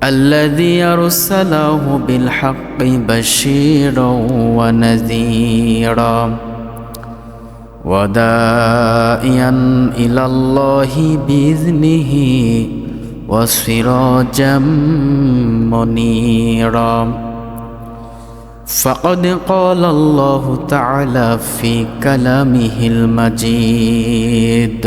الذي أرسله بالحق بشيرا ونذيرا وداعيا إلى الله بإذنه وسراجا منيرا. فقد قال الله تعالى في كلامه المجيد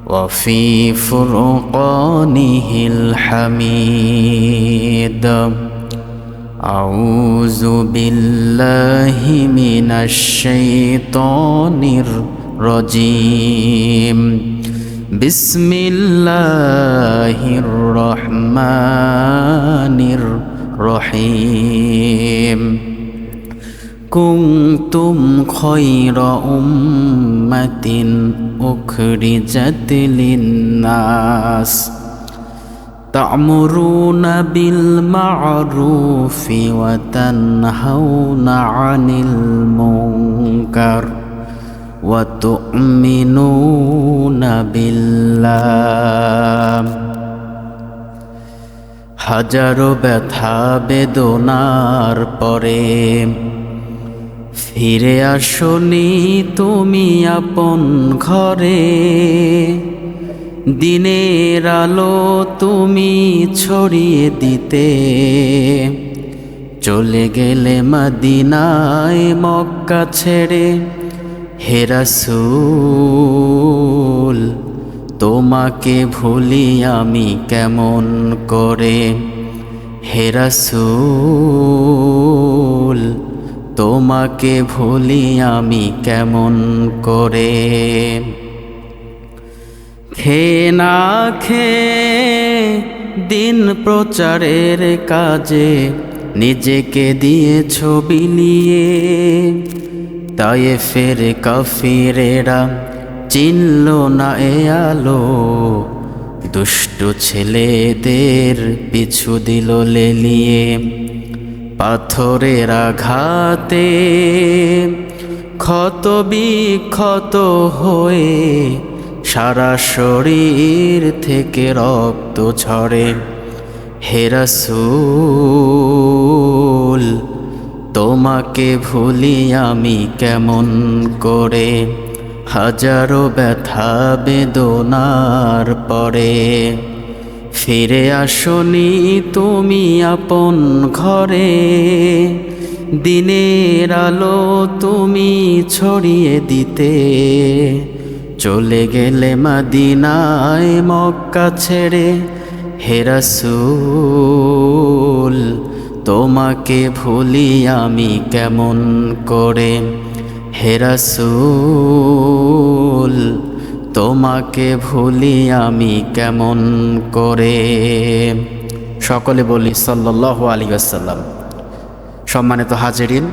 وفي فرقانه الحميد: أعوذ بالله من الشيطان الرجيم. بسم الله الرحمن الرحيم. كنتم خير أمة أخرجت للناس تأمرون بالمعروف وتنهون عن المنكر وتؤمنون بالله. হাজারো ব্যথা বেদনার পরে ফিরে আসনি তুমি আপন ঘরে। দিনের আলো তুমি ছড়িয়ে দিতে চলে গেলে মদিনায় মক্কা ছেড়ে। হে রাসূল, তোমাকে ভুলি আমি কেমন করে। হে রাসূল, তোমাকে ভুলি আমি কেমন করে। খেয়ে না খেয়ে দিন প্রচারের কাজে নিজেকে দিয়েছ বিলিয়ে। তায়েফের কাফিরেরা চিনল না এ আলো, দুষ্টু ছেলেদের পিছু দিল লেলিয়ে। পাথরের আঘাতে ক্ষত বিক্ষত হয়ে সারা শরীর থেকে রক্ত ঝরে। হে রাসূল, তোমাকে ভুলি আমি কেমন করে। হাজারো ব্যথা বেদনার পরে ফিরে আসনি তুমি আপন ঘরে। দিনের আলো তুমি ছড়িয়ে দিতে চলে গেলে মদিনায় মক্কা ছেড়ে। হে রাসূল, তোমাকে ভুলি আমি কেমন করে। হে রাসূল, তোমাকে ভুলি আমি কেমন করে। সকলে বলি সাল্লাল্লাহু আলাইহি ওয়াসাল্লাম। সম্মানিত হাজিরিন,